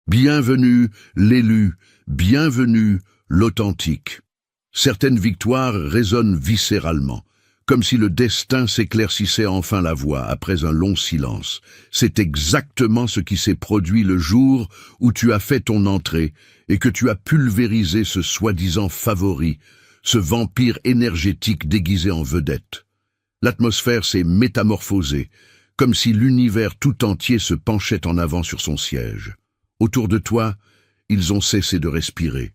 Bienvenue l'élu, bienvenue l'authentique. Certaines victoires résonnent viscéralement, comme si le destin s'éclaircissait enfin la voie après un long silence. C'est exactement ce qui s'est produit le jour où tu as fait ton entrée et que tu as pulvérisé ce soi-disant favori, ce vampire énergétique déguisé en vedette. L'atmosphère s'est métamorphosée, comme si l'univers tout entier se penchait en avant sur son siège. Autour de toi, ils ont cessé de respirer.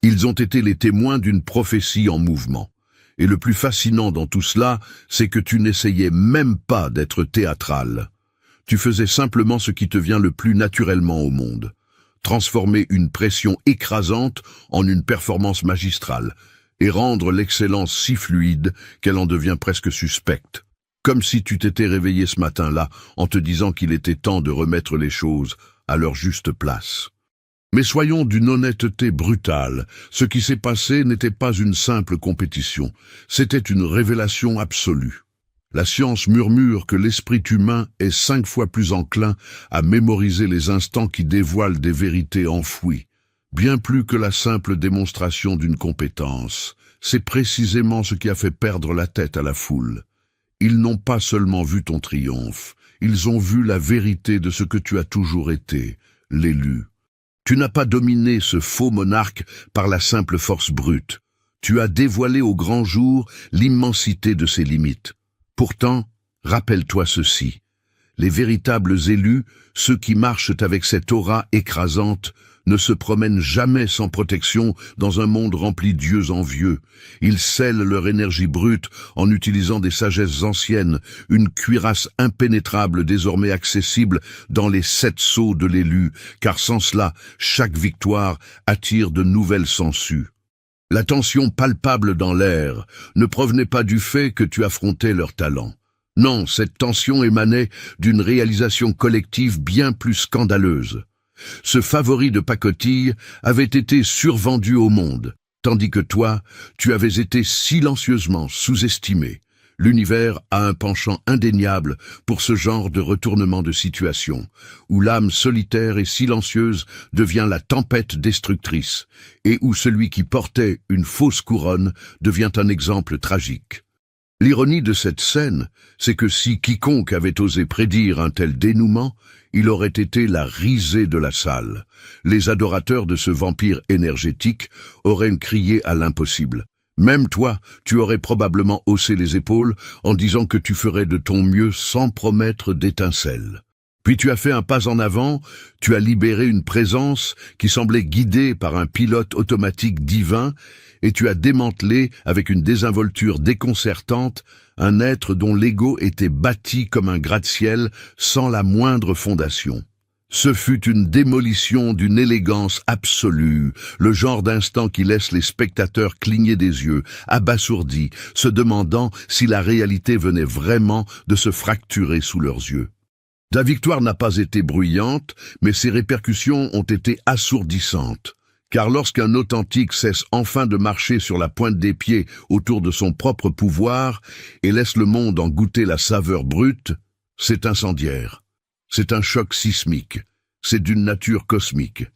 Ils ont été les témoins d'une prophétie en mouvement. Et le plus fascinant dans tout cela, c'est que tu n'essayais même pas d'être théâtral. Tu faisais simplement ce qui te vient le plus naturellement au monde. Transformer une pression écrasante en une performance magistrale et rendre l'excellence si fluide qu'elle en devient presque suspecte. Comme si tu t'étais réveillé ce matin-là en te disant qu'il était temps de remettre les choses à leur juste place. Mais soyons d'une honnêteté brutale, ce qui s'est passé n'était pas une simple compétition, c'était une révélation absolue. La science murmure que l'esprit humain est 5 fois plus enclin à mémoriser les instants qui dévoilent des vérités enfouies, bien plus que la simple démonstration d'une compétence. C'est précisément ce qui a fait perdre la tête à la foule. Ils n'ont pas seulement vu ton triomphe, ils ont vu la vérité de ce que tu as toujours été, l'élu. Tu n'as pas dominé ce faux monarque par la simple force brute. Tu as dévoilé au grand jour l'immensité de ses limites. Pourtant, rappelle-toi ceci. Les véritables élus, ceux qui marchent avec cette aura écrasante, ne se promènent jamais sans protection dans un monde rempli d'yeux envieux. Ils scellent leur énergie brute en utilisant des sagesses anciennes, une cuirasse impénétrable désormais accessible dans les 7 sceaux de l'élu, car sans cela, chaque victoire attire de nouvelles sangsues. La tension palpable dans l'air ne provenait pas du fait que tu affrontais leur talent. Non, cette tension émanait d'une réalisation collective bien plus scandaleuse. Ce favori de pacotille avait été survendu au monde, tandis que toi, tu avais été silencieusement sous-estimé. L'univers a un penchant indéniable pour ce genre de retournement de situation, où l'âme solitaire et silencieuse devient la tempête destructrice, et où celui qui portait une fausse couronne devient un exemple tragique. L'ironie de cette scène, c'est que si quiconque avait osé prédire un tel dénouement, il aurait été la risée de la salle. Les adorateurs de ce vampire énergétique auraient crié à l'impossible. Même toi, tu aurais probablement haussé les épaules en disant que tu ferais de ton mieux sans promettre d'étincelles. Puis tu as fait un pas en avant, tu as libéré une présence qui semblait guidée par un pilote automatique divin, et tu as démantelé, avec une désinvolture déconcertante, un être dont l'ego était bâti comme un gratte-ciel sans la moindre fondation. Ce fut une démolition d'une élégance absolue, le genre d'instant qui laisse les spectateurs cligner des yeux, abasourdis, se demandant si la réalité venait vraiment de se fracturer sous leurs yeux. Ta victoire n'a pas été bruyante, mais ses répercussions ont été assourdissantes. Car lorsqu'un authentique cesse enfin de marcher sur la pointe des pieds autour de son propre pouvoir et laisse le monde en goûter la saveur brute, c'est incendiaire. C'est un choc sismique. C'est d'une nature cosmique.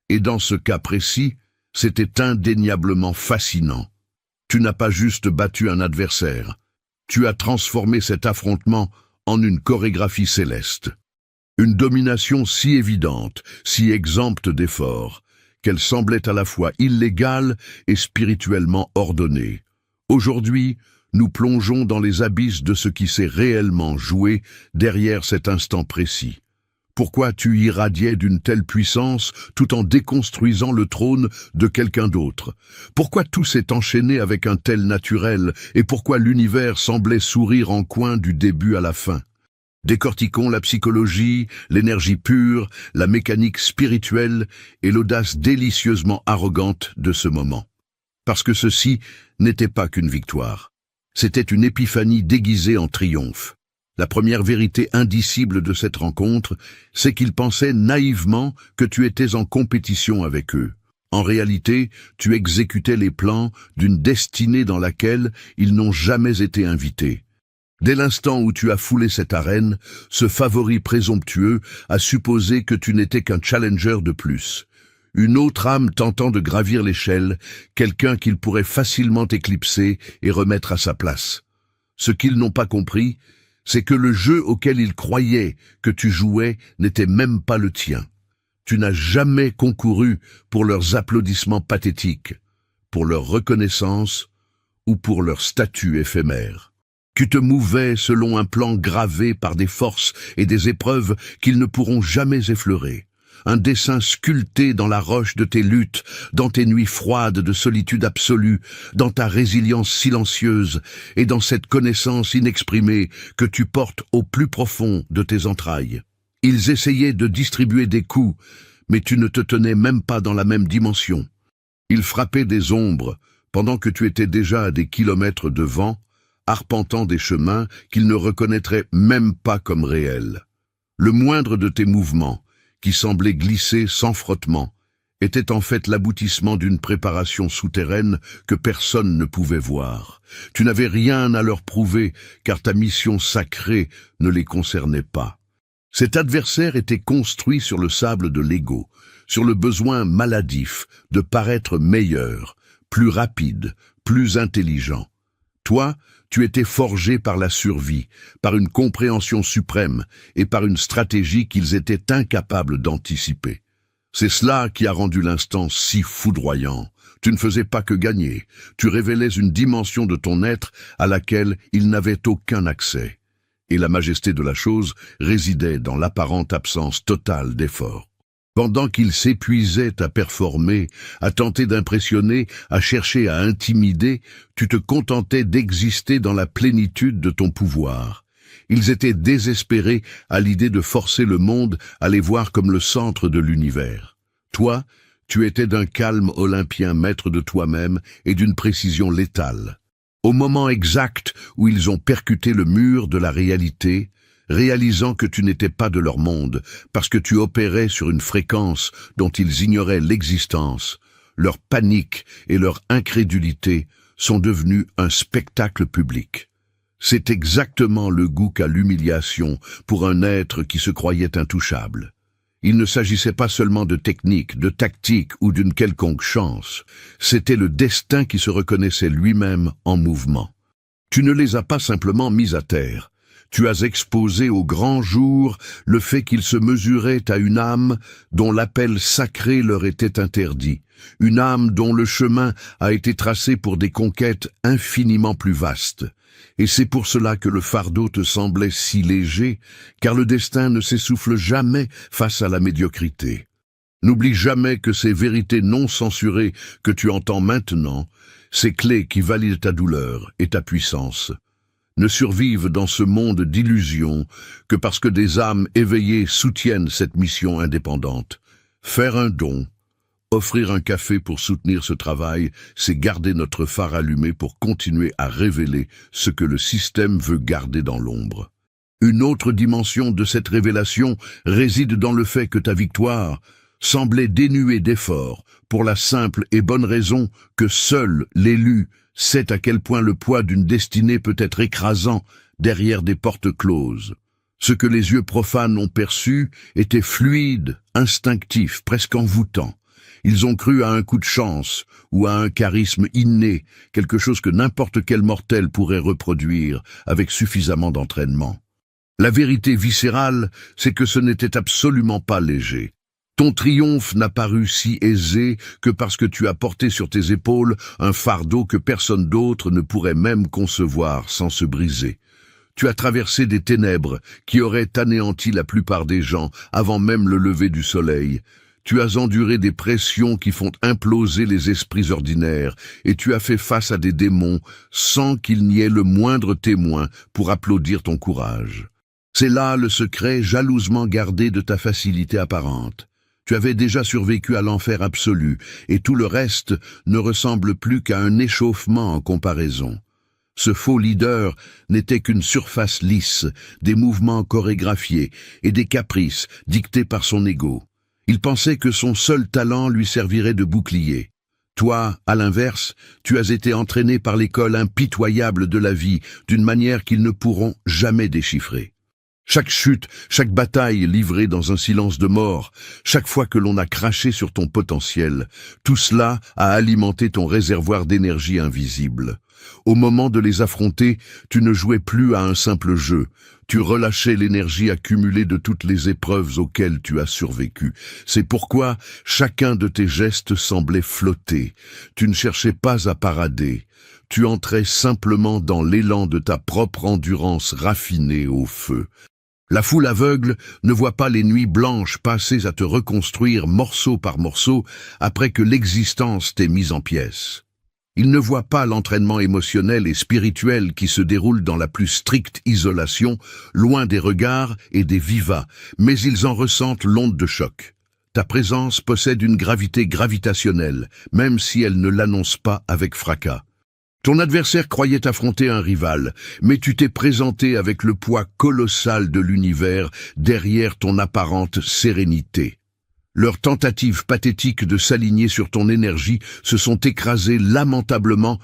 Et dans ce cas précis, c'était indéniablement fascinant. Tu n'as pas juste battu un adversaire. Tu as transformé cet affrontement en une chorégraphie céleste. Une domination si évidente, si exempte d'efforts, qu'elle semblait à la fois illégale et spirituellement ordonnée. Aujourd'hui, nous plongeons dans les abysses de ce qui s'est réellement joué derrière cet instant précis. Pourquoi tu irradiais d'une telle puissance tout en déconstruisant le trône de quelqu'un d'autre? Pourquoi tout s'est enchaîné avec un tel naturel et pourquoi l'univers semblait sourire en coin du début à la fin? Décortiquons la psychologie, l'énergie pure, la mécanique spirituelle et l'audace délicieusement arrogante de ce moment. Parce que ceci n'était pas qu'une victoire. C'était une épiphanie déguisée en triomphe. La première vérité indicible de cette rencontre, c'est qu'ils pensaient naïvement que tu étais en compétition avec eux. En réalité, tu exécutais les plans d'une destinée dans laquelle ils n'ont jamais été invités. Dès l'instant où tu as foulé cette arène, ce favori présomptueux a supposé que tu n'étais qu'un challenger de plus. Une autre âme tentant de gravir l'échelle, quelqu'un qu'il pourrait facilement éclipser et remettre à sa place. Ce qu'ils n'ont pas compris, c'est que le jeu auquel ils croyaient que tu jouais n'était même pas le tien. Tu n'as jamais concouru pour leurs applaudissements pathétiques, pour leur reconnaissance ou pour leur statut éphémère. Tu te mouvais selon un plan gravé par des forces et des épreuves qu'ils ne pourront jamais effleurer. Un dessin sculpté dans la roche de tes luttes, dans tes nuits froides de solitude absolue, dans ta résilience silencieuse et dans cette connaissance inexprimée que tu portes au plus profond de tes entrailles. Ils essayaient de distribuer des coups, mais tu ne te tenais même pas dans la même dimension. Ils frappaient des ombres, pendant que tu étais déjà à des kilomètres de vent, arpentant des chemins qu'ils ne reconnaîtraient même pas comme réels. Le moindre de tes mouvements, qui semblait glisser sans frottement, était en fait l'aboutissement d'une préparation souterraine que personne ne pouvait voir. Tu n'avais rien à leur prouver, car ta mission sacrée ne les concernait pas. Cet adversaire était construit sur le sable de l'ego, sur le besoin maladif de paraître meilleur, plus rapide, plus intelligent. Toi, tu étais forgé par la survie, par une compréhension suprême et par une stratégie qu'ils étaient incapables d'anticiper. C'est cela qui a rendu l'instant si foudroyant. Tu ne faisais pas que gagner, tu révélais une dimension de ton être à laquelle ils n'avaient aucun accès. Et la majesté de la chose résidait dans l'apparente absence totale d'effort. Pendant qu'ils s'épuisaient à performer, à tenter d'impressionner, à chercher à intimider, tu te contentais d'exister dans la plénitude de ton pouvoir. Ils étaient désespérés à l'idée de forcer le monde à les voir comme le centre de l'univers. Toi, tu étais d'un calme olympien maître de toi-même et d'une précision létale. Au moment exact où ils ont percuté le mur de la réalité, réalisant que tu n'étais pas de leur monde, parce que tu opérais sur une fréquence dont ils ignoraient l'existence, leur panique et leur incrédulité sont devenus un spectacle public. C'est exactement le goût qu'a l'humiliation pour un être qui se croyait intouchable. Il ne s'agissait pas seulement de technique, de tactique ou d'une quelconque chance, c'était le destin qui se reconnaissait lui-même en mouvement. Tu ne les as pas simplement mis à terre. Tu as exposé au grand jour le fait qu'ils se mesuraient à une âme dont l'appel sacré leur était interdit, une âme dont le chemin a été tracé pour des conquêtes infiniment plus vastes. Et c'est pour cela que le fardeau te semblait si léger, car le destin ne s'essouffle jamais face à la médiocrité. N'oublie jamais que ces vérités non censurées que tu entends maintenant, ces clés qui valident ta douleur et ta puissance, ne survivent dans ce monde d'illusions que parce que des âmes éveillées soutiennent cette mission indépendante. Faire un don, offrir un café pour soutenir ce travail, c'est garder notre phare allumé pour continuer à révéler ce que le système veut garder dans l'ombre. Une autre dimension de cette révélation réside dans le fait que ta victoire semblait dénuée d'efforts, pour la simple et bonne raison que seul l'élu sait à quel point le poids d'une destinée peut être écrasant derrière des portes closes. Ce que les yeux profanes ont perçu était fluide, instinctif, presque envoûtant. Ils ont cru à un coup de chance ou à un charisme inné, quelque chose que n'importe quel mortel pourrait reproduire avec suffisamment d'entraînement. La vérité viscérale, c'est que ce n'était absolument pas léger. Ton triomphe n'a paru si aisé que parce que tu as porté sur tes épaules un fardeau que personne d'autre ne pourrait même concevoir sans se briser. Tu as traversé des ténèbres qui auraient anéanti la plupart des gens avant même le lever du soleil. Tu as enduré des pressions qui font imploser les esprits ordinaires et tu as fait face à des démons sans qu'il n'y ait le moindre témoin pour applaudir ton courage. C'est là le secret jalousement gardé de ta facilité apparente. Tu avais déjà survécu à l'enfer absolu, et tout le reste ne ressemble plus qu'à un échauffement en comparaison. Ce faux leader n'était qu'une surface lisse, des mouvements chorégraphiés et des caprices dictés par son ego. Il pensait que son seul talent lui servirait de bouclier. Toi, à l'inverse, tu as été entraîné par l'école impitoyable de la vie, d'une manière qu'ils ne pourront jamais déchiffrer. Chaque chute, chaque bataille livrée dans un silence de mort, chaque fois que l'on a craché sur ton potentiel, tout cela a alimenté ton réservoir d'énergie invisible. Au moment de les affronter, tu ne jouais plus à un simple jeu. Tu relâchais l'énergie accumulée de toutes les épreuves auxquelles tu as survécu. C'est pourquoi chacun de tes gestes semblait flotter. Tu ne cherchais pas à parader. Tu entrais simplement dans l'élan de ta propre endurance raffinée au feu. La foule aveugle ne voit pas les nuits blanches passées à te reconstruire morceau par morceau après que l'existence t'ait mise en pièces. Ils ne voient pas l'entraînement émotionnel et spirituel qui se déroule dans la plus stricte isolation, loin des regards et des vivas, mais ils en ressentent l'onde de choc. Ta présence possède une gravité gravitationnelle, même si elle ne l'annonce pas avec fracas. Ton adversaire croyait affronter un rival, mais tu t'es présenté avec le poids colossal de l'univers derrière ton apparente sérénité. Leurs tentatives pathétiques de s'aligner sur ton énergie se sont écrasées lamentablement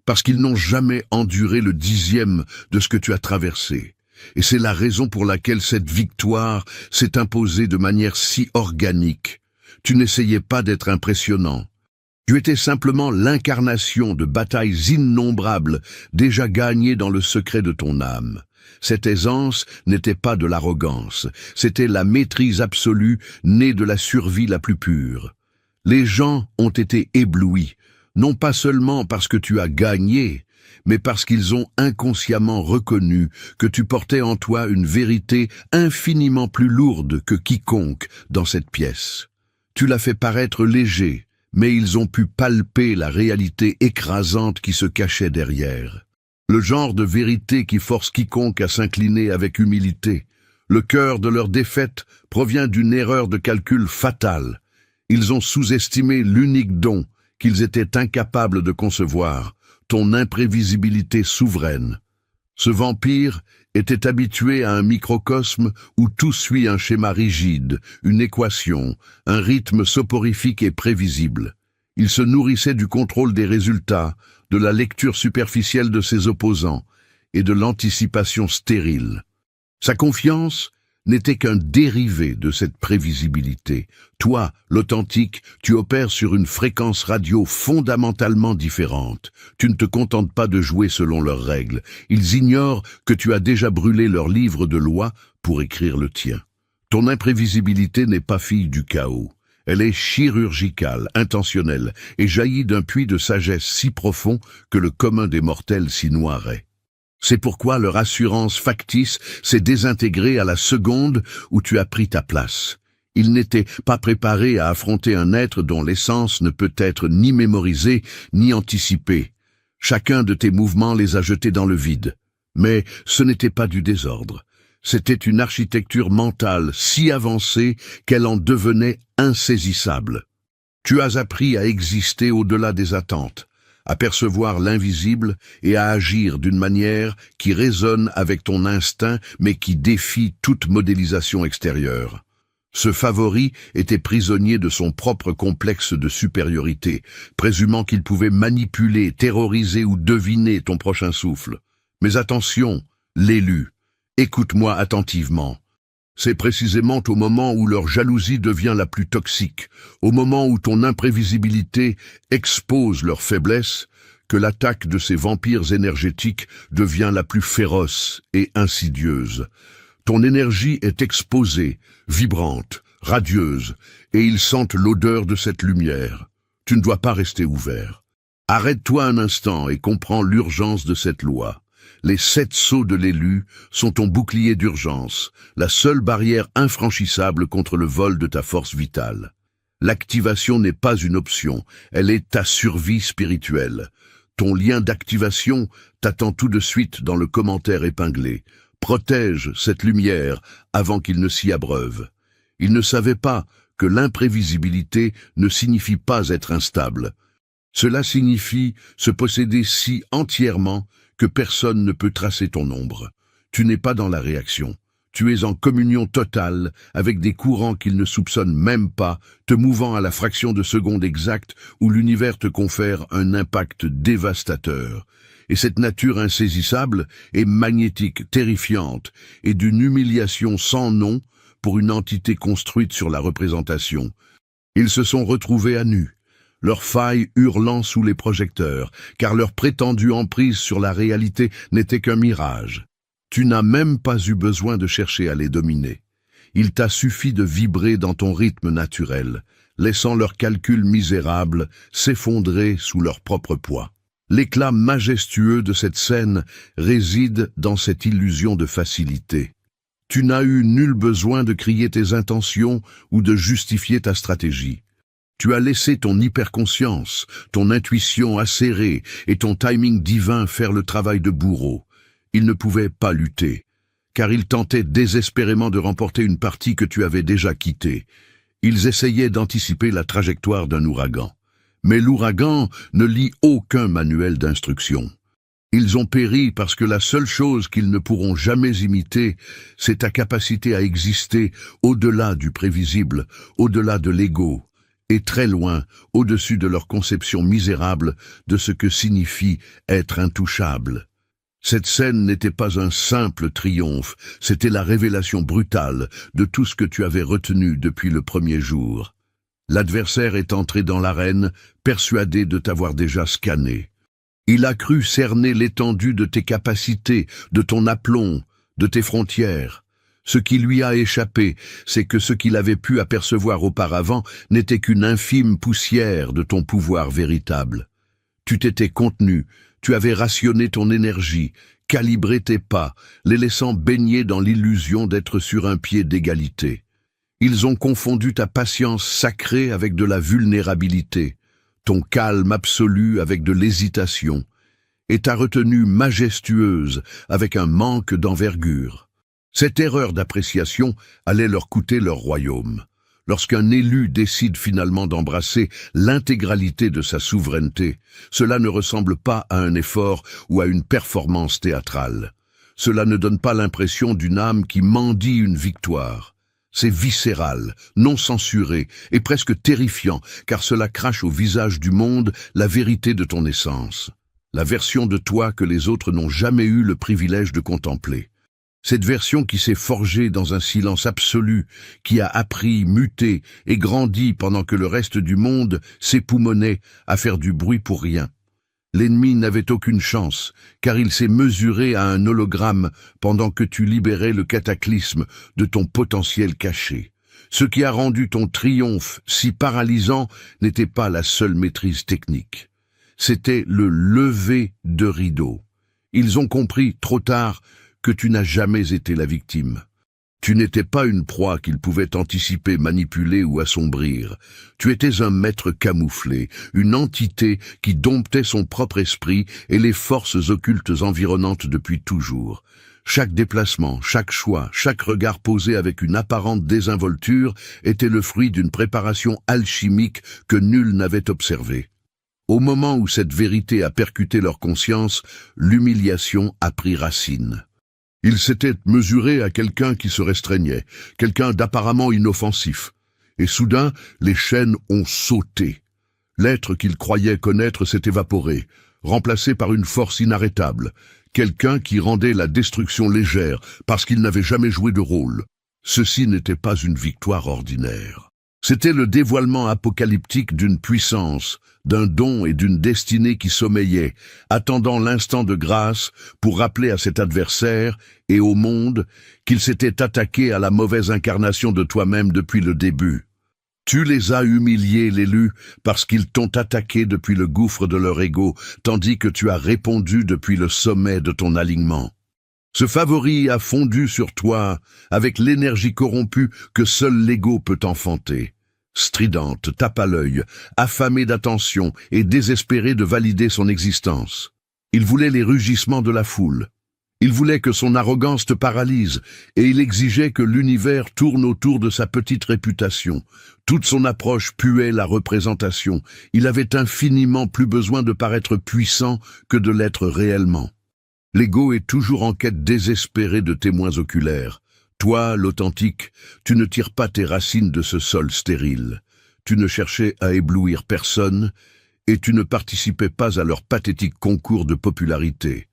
parce qu'ils n'ont jamais enduré le 10e de ce que tu as traversé. Et c'est la raison pour laquelle cette victoire s'est imposée de manière si organique. Tu n'essayais pas d'être impressionnant. Tu étais simplement l'incarnation de batailles innombrables déjà gagnées dans le secret de ton âme. Cette aisance n'était pas de l'arrogance, c'était la maîtrise absolue née de la survie la plus pure. Les gens ont été éblouis, non pas seulement parce que tu as gagné, mais parce qu'ils ont inconsciemment reconnu que tu portais en toi une vérité infiniment plus lourde que quiconque dans cette pièce. Tu l'as fait paraître léger, mais ils ont pu palper la réalité écrasante qui se cachait derrière. Le genre de vérité qui force quiconque à s'incliner avec humilité. Le cœur de leur défaite provient d'une erreur de calcul fatale. Ils ont sous-estimé l'unique don qu'ils étaient incapables de concevoir, ton imprévisibilité souveraine. Ce vampire était habitué à un microcosme où tout suit un schéma rigide, une équation, un rythme soporifique et prévisible. Il se nourrissait du contrôle des résultats, de la lecture superficielle de ses opposants et de l'anticipation stérile. Sa confiance n'était qu'un dérivé de cette prévisibilité. Toi, l'authentique, tu opères sur une fréquence radio fondamentalement différente. Tu ne te contentes pas de jouer selon leurs règles. Ils ignorent que tu as déjà brûlé leur livre de loi pour écrire le tien. Ton imprévisibilité n'est pas fille du chaos. Elle est chirurgicale, intentionnelle, et jaillit d'un puits de sagesse si profond que le commun des mortels s'y noierait. C'est pourquoi leur assurance factice s'est désintégrée à la seconde où tu as pris ta place. Ils n'étaient pas préparés à affronter un être dont l'essence ne peut être ni mémorisée ni anticipée. Chacun de tes mouvements les a jetés dans le vide. Mais ce n'était pas du désordre. C'était une architecture mentale si avancée qu'elle en devenait insaisissable. Tu as appris à exister au-delà des attentes, à percevoir l'invisible et à agir d'une manière qui résonne avec ton instinct mais qui défie toute modélisation extérieure. Ce favori était prisonnier de son propre complexe de supériorité, présumant qu'il pouvait manipuler, terroriser ou deviner ton prochain souffle. Mais attention, l'élu, écoute-moi attentivement. C'est précisément au moment où leur jalousie devient la plus toxique, au moment où ton imprévisibilité expose leur faiblesse, que l'attaque de ces vampires énergétiques devient la plus féroce et insidieuse. Ton énergie est exposée, vibrante, radieuse, et ils sentent l'odeur de cette lumière. Tu ne dois pas rester ouvert. Arrête-toi un instant et comprends l'urgence de cette loi. Les 7 sceaux de l'élu sont ton bouclier d'urgence, la seule barrière infranchissable contre le vol de ta force vitale. L'activation n'est pas une option, elle est ta survie spirituelle. Ton lien d'activation t'attend tout de suite dans le commentaire épinglé. Protège cette lumière avant qu'il ne s'y abreuve. Il ne savait pas que l'imprévisibilité ne signifie pas être instable. Cela signifie se posséder si entièrement que personne ne peut tracer ton ombre. Tu n'es pas dans la réaction, Tu es en communion totale avec des courants qu'ils ne soupçonnent même pas, te mouvant à la fraction de seconde exacte où l'univers te confère un impact dévastateur. Et cette nature insaisissable est magnétique, terrifiante, et d'une humiliation sans nom pour une entité construite sur la représentation. Ils se sont retrouvés à nu, leurs failles hurlant sous les projecteurs, car leur prétendue emprise sur la réalité n'était qu'un mirage. Tu n'as même pas eu besoin de chercher à les dominer. Il t'a suffi de vibrer dans ton rythme naturel, laissant leurs calculs misérables s'effondrer sous leur propre poids. L'éclat majestueux de cette scène réside dans cette illusion de facilité. Tu n'as eu nul besoin de crier tes intentions ou de justifier ta stratégie. Tu as laissé ton hyperconscience, ton intuition acérée et ton timing divin faire le travail de bourreau. Ils ne pouvaient pas lutter, car ils tentaient désespérément de remporter une partie que tu avais déjà quittée. Ils essayaient d'anticiper la trajectoire d'un ouragan. Mais l'ouragan ne lit aucun manuel d'instruction. Ils ont péri parce que la seule chose qu'ils ne pourront jamais imiter, c'est ta capacité à exister au-delà du prévisible, au-delà de l'ego, et très loin, au-dessus de leur conception misérable de ce que signifie être intouchable. Cette scène n'était pas un simple triomphe, c'était la révélation brutale de tout ce que tu avais retenu depuis le premier jour. L'adversaire est entré dans l'arène, persuadé de t'avoir déjà scanné. Il a cru cerner l'étendue de tes capacités, de ton aplomb, de tes frontières. Ce qui lui a échappé, c'est que ce qu'il avait pu apercevoir auparavant n'était qu'une infime poussière de ton pouvoir véritable. Tu t'étais contenu, tu avais rationné ton énergie, calibré tes pas, les laissant baigner dans l'illusion d'être sur un pied d'égalité. Ils ont confondu ta patience sacrée avec de la vulnérabilité, ton calme absolu avec de l'hésitation, et ta retenue majestueuse avec un manque d'envergure. Cette erreur d'appréciation allait leur coûter leur royaume. Lorsqu'un élu décide finalement d'embrasser l'intégralité de sa souveraineté, cela ne ressemble pas à un effort ou à une performance théâtrale. Cela ne donne pas l'impression d'une âme qui mendie une victoire. C'est viscéral, non censuré et presque terrifiant, car cela crache au visage du monde la vérité de ton essence, la version de toi que les autres n'ont jamais eu le privilège de contempler. Cette version qui s'est forgée dans un silence absolu, qui a appris, muté et grandi pendant que le reste du monde s'époumonnait à faire du bruit pour rien. L'ennemi n'avait aucune chance, car il s'est mesuré à un hologramme pendant que tu libérais le cataclysme de ton potentiel caché. Ce qui a rendu ton triomphe si paralysant n'était pas la seule maîtrise technique. C'était le lever de rideau. Ils ont compris, trop tard, que tu n'as jamais été la victime. Tu n'étais pas une proie qu'ils pouvaient anticiper, manipuler ou assombrir. Tu étais un maître camouflé, une entité qui domptait son propre esprit et les forces occultes environnantes depuis toujours. Chaque déplacement, chaque choix, chaque regard posé avec une apparente désinvolture était le fruit d'une préparation alchimique que nul n'avait observée. Au moment où cette vérité a percuté leur conscience, l'humiliation a pris racine. Ils s'étaient mesurés à quelqu'un qui se restreignait, quelqu'un d'apparemment inoffensif. Et soudain, les chaînes ont sauté. L'être qu'ils croyaient connaître s'est évaporé, remplacé par une force inarrêtable, quelqu'un qui rendait la destruction légère parce qu'il n'avait jamais joué de rôle. Ceci n'était pas une victoire ordinaire. C'était le dévoilement apocalyptique d'une puissance, d'un don et d'une destinée qui sommeillaient, attendant l'instant de grâce pour rappeler à cet adversaire et au monde qu'il s'était attaqué à la mauvaise incarnation de toi-même depuis le début. Tu les as humiliés, l'élu, parce qu'ils t'ont attaqué depuis le gouffre de leur ego, tandis que tu as répondu depuis le sommet de ton alignement. Ce favori a fondu sur toi avec l'énergie corrompue que seul l'ego peut enfanter. Stridente, tape à l'œil, affamée d'attention et désespérée de valider son existence. Il voulait les rugissements de la foule. Il voulait que son arrogance te paralyse, et il exigeait que l'univers tourne autour de sa petite réputation. Toute son approche puait la représentation. Il avait infiniment plus besoin de paraître puissant que de l'être réellement. L'ego est toujours en quête désespérée de témoins oculaires. Toi, l'authentique, tu ne tires pas tes racines de ce sol stérile. Tu ne cherchais à éblouir personne et tu ne participais pas à leur pathétique concours de popularité.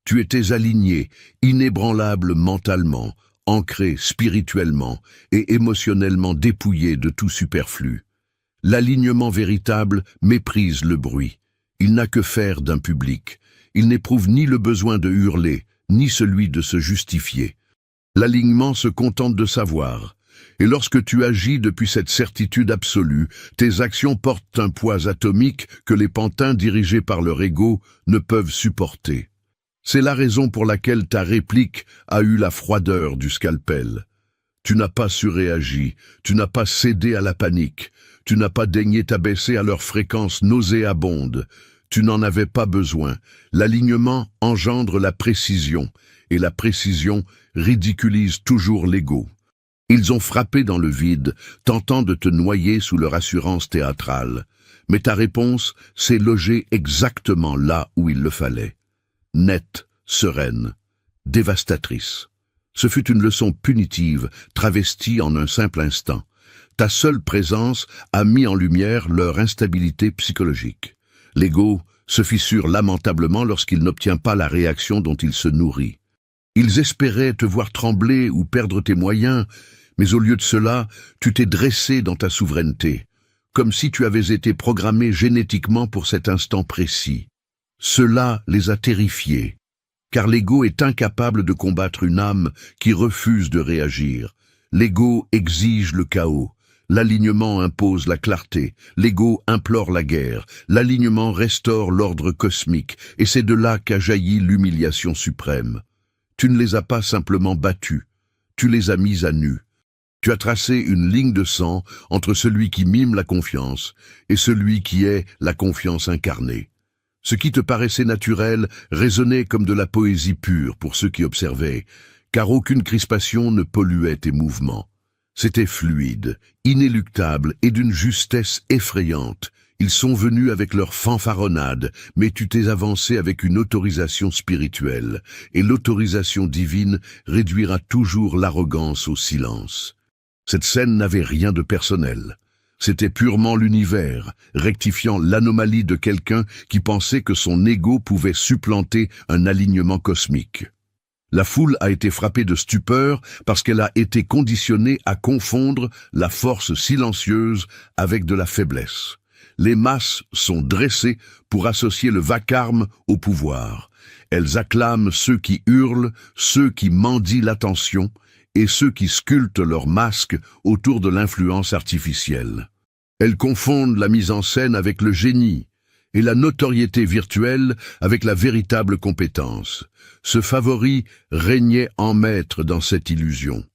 Tu étais aligné, inébranlable mentalement, ancré spirituellement et émotionnellement dépouillé de tout superflu. L'alignement véritable méprise le bruit. Il n'a que faire d'un public. Il n'éprouve ni le besoin de hurler, ni celui de se justifier. L'alignement se contente de savoir. Et lorsque tu agis depuis cette certitude absolue, tes actions portent un poids atomique que les pantins dirigés par leur ego ne peuvent supporter. C'est la raison pour laquelle ta réplique a eu la froideur du scalpel. Tu n'as pas surréagi, tu n'as pas cédé à la panique, tu n'as pas daigné t'abaisser à leur fréquence nauséabonde. Tu n'en avais pas besoin. L'alignement engendre la précision, et la précision ridiculise toujours l'ego. Ils ont frappé dans le vide, tentant de te noyer sous leur assurance théâtrale. Mais ta réponse s'est logée exactement là où il le fallait. Nette, sereine, dévastatrice. Ce fut une leçon punitive, travestie en un simple instant. Ta seule présence a mis en lumière leur instabilité psychologique. L'ego se fissure lamentablement lorsqu'il n'obtient pas la réaction dont il se nourrit. Ils espéraient te voir trembler ou perdre tes moyens, mais au lieu de cela, tu t'es dressé dans ta souveraineté, comme si tu avais été programmé génétiquement pour cet instant précis. Cela les a terrifiés, car l'ego est incapable de combattre une âme qui refuse de réagir. L'ego exige le chaos, l'alignement impose la clarté, l'ego implore la guerre, l'alignement restaure l'ordre cosmique, et c'est de là qu'a jailli l'humiliation suprême. Tu ne les as pas simplement battus, tu les as mis à nu. Tu as tracé une ligne de sang entre celui qui mime la confiance et celui qui est la confiance incarnée. Ce qui te paraissait naturel résonnait comme de la poésie pure pour ceux qui observaient, car aucune crispation ne polluait tes mouvements. C'était fluide, inéluctable et d'une justesse effrayante. Ils sont venus avec leur fanfaronnade, mais tu t'es avancé avec une autorisation spirituelle, et l'autorisation divine réduira toujours l'arrogance au silence. Cette scène n'avait rien de personnel. C'était purement l'univers, rectifiant l'anomalie de quelqu'un qui pensait que son ego pouvait supplanter un alignement cosmique. La foule a été frappée de stupeur parce qu'elle a été conditionnée à confondre la force silencieuse avec de la faiblesse. Les masses sont dressées pour associer le vacarme au pouvoir. Elles acclament ceux qui hurlent, ceux qui mendient l'attention et ceux qui sculptent leurs masques autour de l'influence artificielle. Elles confondent la mise en scène avec le génie et la notoriété virtuelle avec la véritable compétence. Ce favori régnait en maître dans cette illusion.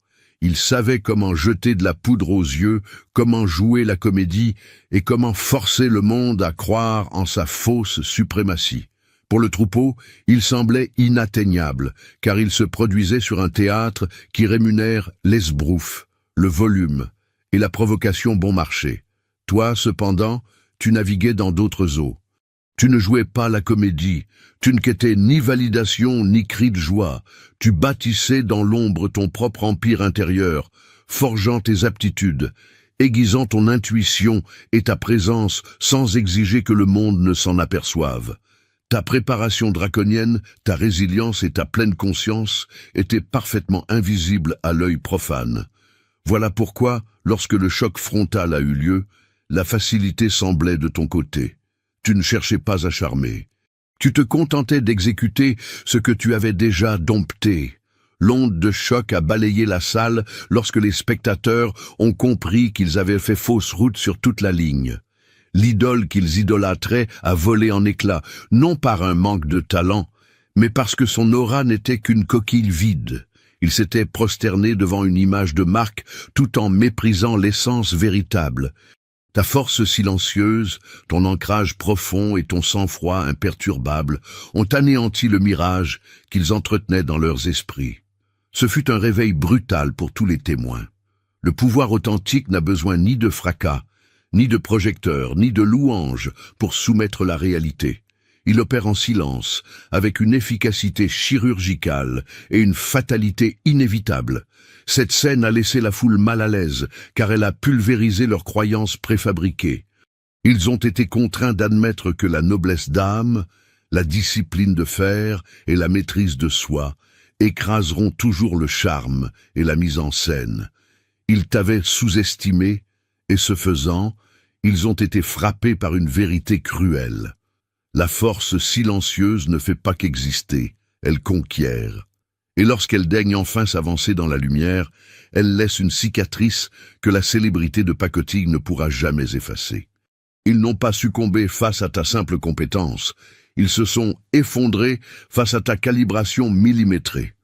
Il savait comment jeter de la poudre aux yeux, comment jouer la comédie et comment forcer le monde à croire en sa fausse suprématie. Pour le troupeau, il semblait inatteignable, car il se produisait sur un théâtre qui rémunère l'esbrouf, le volume et la provocation bon marché. Toi, cependant, tu naviguais dans d'autres eaux. Tu ne jouais pas la comédie, tu ne quêtais ni validation ni cri de joie. Tu bâtissais dans l'ombre ton propre empire intérieur, forgeant tes aptitudes, aiguisant ton intuition et ta présence sans exiger que le monde ne s'en aperçoive. Ta préparation draconienne, ta résilience et ta pleine conscience étaient parfaitement invisibles à l'œil profane. Voilà pourquoi, lorsque le choc frontal a eu lieu, la facilité semblait de ton côté. Tu ne cherchais pas à charmer. Tu te contentais d'exécuter ce que tu avais déjà dompté. L'onde de choc a balayé la salle lorsque les spectateurs ont compris qu'ils avaient fait fausse route sur toute la ligne. L'idole qu'ils idolâtraient a volé en éclats, non par un manque de talent, mais parce que son aura n'était qu'une coquille vide. Il s'était prosterné devant une image de marque tout en méprisant l'essence véritable. Ta force silencieuse, ton ancrage profond et ton sang-froid imperturbable ont anéanti le mirage qu'ils entretenaient dans leurs esprits. Ce fut un réveil brutal pour tous les témoins. Le pouvoir authentique n'a besoin ni de fracas, ni de projecteurs, ni de louanges pour soumettre la réalité. Il opère en silence, avec une efficacité chirurgicale et une fatalité inévitable. Cette scène a laissé la foule mal à l'aise, car elle a pulvérisé leurs croyances préfabriquées. Ils ont été contraints d'admettre que la noblesse d'âme, la discipline de fer et la maîtrise de soi écraseront toujours le charme et la mise en scène. Ils t'avaient sous-estimé, et ce faisant, ils ont été frappés par une vérité cruelle. La force silencieuse ne fait pas qu'exister, elle conquiert. Et lorsqu'elle daigne enfin s'avancer dans la lumière, elle laisse une cicatrice que la célébrité de pacotille ne pourra jamais effacer. Ils n'ont pas succombé face à ta simple compétence, ils se sont effondrés face à ta calibration millimétrée.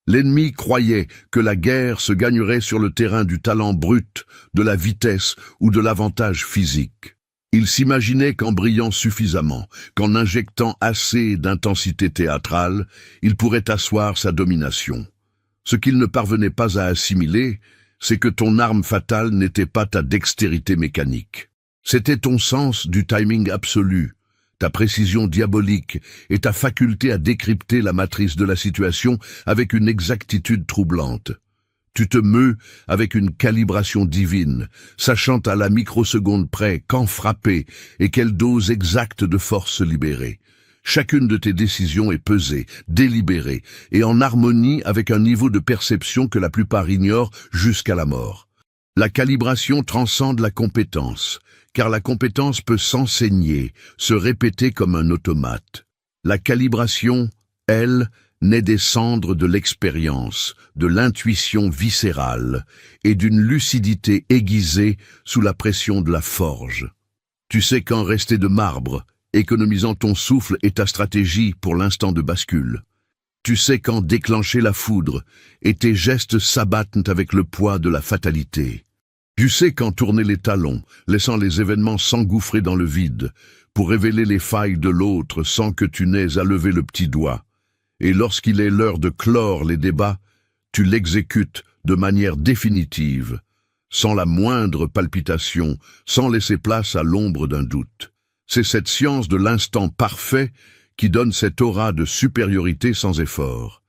L'ennemi croyait que la guerre se gagnerait sur le terrain du talent brut, de la vitesse ou de l'avantage physique. Il s'imaginait qu'en brillant suffisamment, qu'en injectant assez d'intensité théâtrale, il pourrait asseoir sa domination. Ce qu'il ne parvenait pas à assimiler, c'est que ton arme fatale n'était pas ta dextérité mécanique. C'était ton sens du timing absolu, ta précision diabolique et ta faculté à décrypter la matrice de la situation avec une exactitude troublante. Tu te meus avec une calibration divine, sachant à la microseconde près quand frapper et quelle dose exacte de force libérer. Chacune de tes décisions est pesée, délibérée et en harmonie avec un niveau de perception que la plupart ignorent jusqu'à la mort. La calibration transcende la compétence, car la compétence peut s'enseigner, se répéter comme un automate. La calibration, elle, naît des cendres de l'expérience, de l'intuition viscérale et d'une lucidité aiguisée sous la pression de la forge. Tu sais quand rester de marbre, économisant ton souffle et ta stratégie pour l'instant de bascule. Tu sais quand déclencher la foudre et tes gestes s'abattent avec le poids de la fatalité. Tu sais quand tourner les talons, laissant les événements s'engouffrer dans le vide, pour révéler les failles de l'autre sans que tu n'aies à lever le petit doigt. Et lorsqu'il est l'heure de clore les débats, tu l'exécutes de manière définitive, sans la moindre palpitation, sans laisser place à l'ombre d'un doute. C'est cette science de l'instant parfait qui donne cette aura de supériorité sans effort.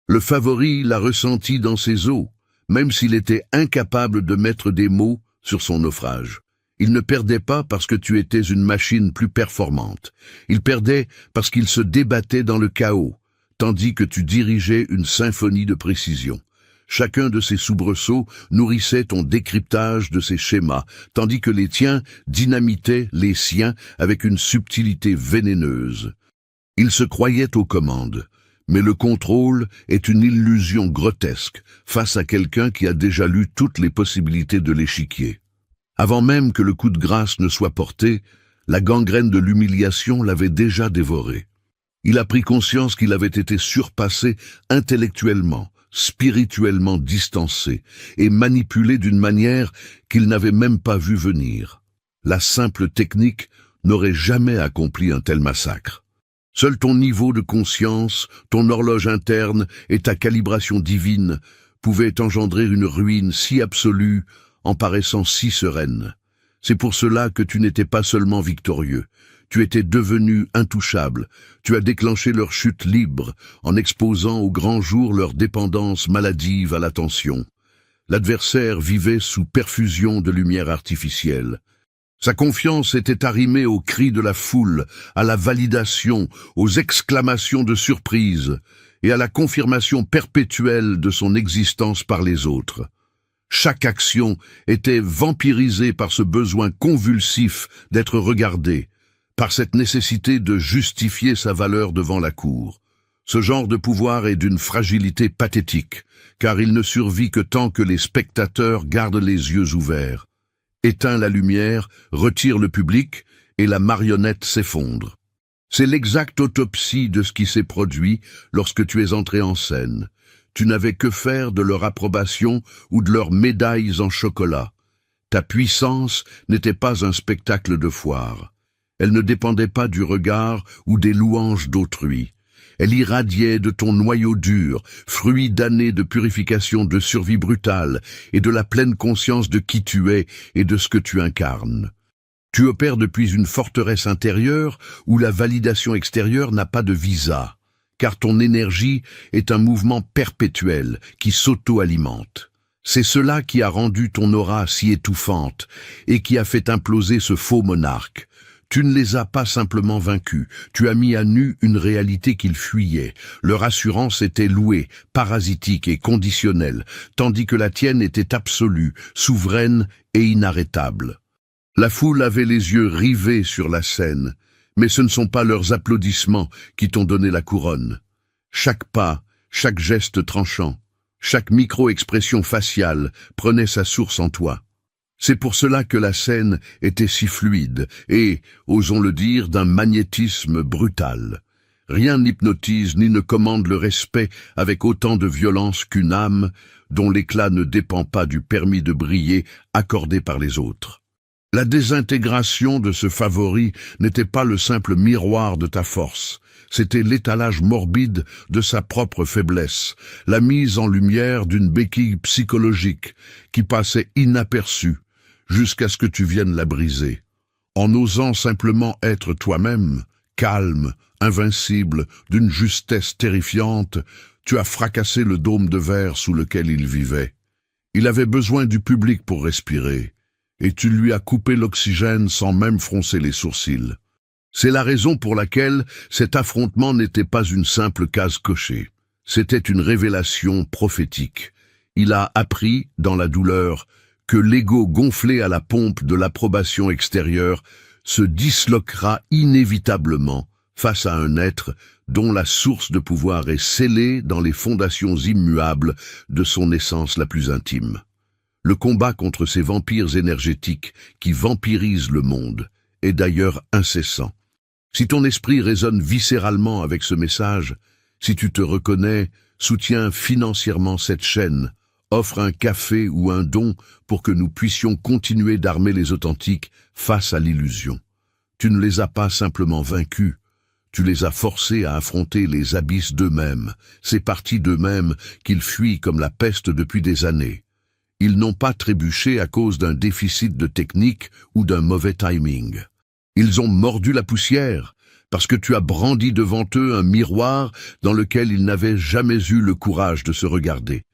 Le favori l'a ressenti dans ses os, même s'il était incapable de mettre des mots sur son naufrage. Il ne perdait pas parce que tu étais une machine plus performante. Il perdait parce qu'il se débattait dans le chaos, tandis que tu dirigeais une symphonie de précision. Chacun de ces soubresauts nourrissait ton décryptage de ses schémas, tandis que les tiens dynamitaient les siens avec une subtilité vénéneuse. Il se croyait aux commandes, mais le contrôle est une illusion grotesque face à quelqu'un qui a déjà lu toutes les possibilités de l'échiquier. Avant même que le coup de grâce ne soit porté, la gangrène de l'humiliation l'avait déjà dévoré. Il a pris conscience qu'il avait été surpassé intellectuellement, spirituellement distancé et manipulé d'une manière qu'il n'avait même pas vu venir. La simple technique n'aurait jamais accompli un tel massacre. Seul ton niveau de conscience, ton horloge interne et ta calibration divine pouvaient engendrer une ruine si absolue en paraissant si sereine. C'est pour cela que tu n'étais pas seulement victorieux. Tu étais devenu intouchable. Tu as déclenché leur chute libre en exposant au grand jour leur dépendance maladive à l'attention. L'adversaire vivait sous perfusion de lumière artificielle. Sa confiance était arrimée aux cris de la foule, à la validation, aux exclamations de surprise et à la confirmation perpétuelle de son existence par les autres. Chaque action était vampirisée par ce besoin convulsif d'être regardé, par cette nécessité de justifier sa valeur devant la cour. Ce genre de pouvoir est d'une fragilité pathétique, car il ne survit que tant que les spectateurs gardent les yeux ouverts. Éteins la lumière, retire le public, et la marionnette s'effondre. C'est l'exacte autopsie de ce qui s'est produit lorsque tu es entré en scène. Tu n'avais que faire de leur approbation ou de leurs médailles en chocolat. Ta puissance n'était pas un spectacle de foire. Elle ne dépendait pas du regard ou des louanges d'autrui. Elle irradiait de ton noyau dur, fruit d'années de purification, de survie brutale et de la pleine conscience de qui tu es et de ce que tu incarnes. Tu opères depuis une forteresse intérieure où la validation extérieure n'a pas de visa, car ton énergie est un mouvement perpétuel qui s'auto-alimente. C'est cela qui a rendu ton aura si étouffante et qui a fait imploser ce faux monarque. Tu ne les as pas simplement vaincus, tu as mis à nu une réalité qu'ils fuyaient. Leur assurance était louée, parasitique et conditionnelle, tandis que la tienne était absolue, souveraine et inarrêtable. La foule avait les yeux rivés sur la scène, mais ce ne sont pas leurs applaudissements qui t'ont donné la couronne. Chaque pas, chaque geste tranchant, chaque micro-expression faciale prenait sa source en toi. C'est pour cela que la scène était si fluide et, osons le dire, d'un magnétisme brutal. Rien n'hypnotise ni ne commande le respect avec autant de violence qu'une âme dont l'éclat ne dépend pas du permis de briller accordé par les autres. La désintégration de ce favori n'était pas le simple miroir de ta force, c'était l'étalage morbide de sa propre faiblesse, la mise en lumière d'une béquille psychologique qui passait inaperçue jusqu'à ce que tu viennes la briser. En osant simplement être toi-même, calme, invincible, d'une justesse terrifiante, tu as fracassé le dôme de verre sous lequel il vivait. Il avait besoin du public pour respirer, et tu lui as coupé l'oxygène sans même froncer les sourcils. C'est la raison pour laquelle cet affrontement n'était pas une simple case cochée. C'était une révélation prophétique. Il a appris, dans la douleur, que l'ego gonflé à la pompe de l'approbation extérieure se disloquera inévitablement face à un être dont la source de pouvoir est scellée dans les fondations immuables de son essence la plus intime. Le combat contre ces vampires énergétiques qui vampirisent le monde est d'ailleurs incessant. Si ton esprit résonne viscéralement avec ce message, si tu te reconnais, soutiens financièrement cette chaîne, offre un café ou un don pour que nous puissions continuer d'armer les authentiques face à l'illusion. Tu ne les as pas simplement vaincus, tu les as forcés à affronter les abysses d'eux-mêmes, ces parties d'eux-mêmes qu'ils fuient comme la peste depuis des années. Ils n'ont pas trébuché à cause d'un déficit de technique ou d'un mauvais timing. Ils ont mordu la poussière parce que tu as brandi devant eux un miroir dans lequel ils n'avaient jamais eu le courage de se regarder.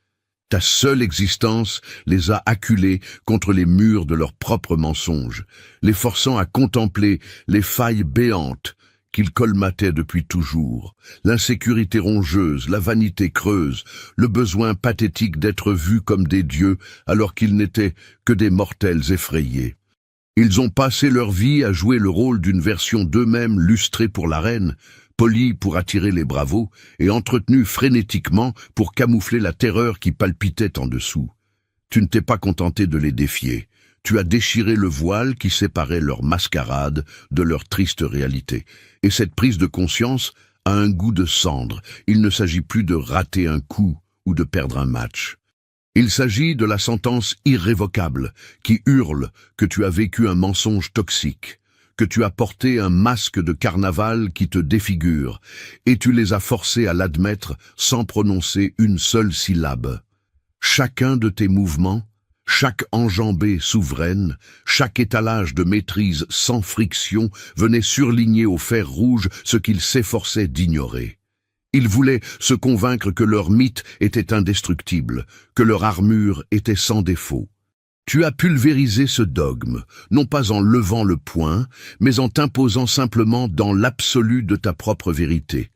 Ta seule existence les a acculés contre les murs de leurs propres mensonges, les forçant à contempler les failles béantes qu'ils colmataient depuis toujours, l'insécurité rongeuse, la vanité creuse, le besoin pathétique d'être vus comme des dieux alors qu'ils n'étaient que des mortels effrayés. Ils ont passé leur vie à jouer le rôle d'une version d'eux-mêmes lustrée pour l'arène, polis pour attirer les bravos et entretenus frénétiquement pour camoufler la terreur qui palpitait en dessous. Tu ne t'es pas contenté de les défier. Tu as déchiré le voile qui séparait leur mascarade de leur triste réalité. Et cette prise de conscience a un goût de cendre. Il ne s'agit plus de rater un coup ou de perdre un match. Il s'agit de la sentence irrévocable qui hurle que tu as vécu un mensonge toxique, que tu as porté un masque de carnaval qui te défigure, et tu les as forcés à l'admettre sans prononcer une seule syllabe. Chacun de tes mouvements, chaque enjambée souveraine, chaque étalage de maîtrise sans friction venait surligner au fer rouge ce qu'ils s'efforçaient d'ignorer. Ils voulaient se convaincre que leur mythe était indestructible, que leur armure était sans défaut. Tu as pulvérisé ce dogme, non pas en levant le poing, mais en t'imposant simplement dans l'absolu de ta propre vérité.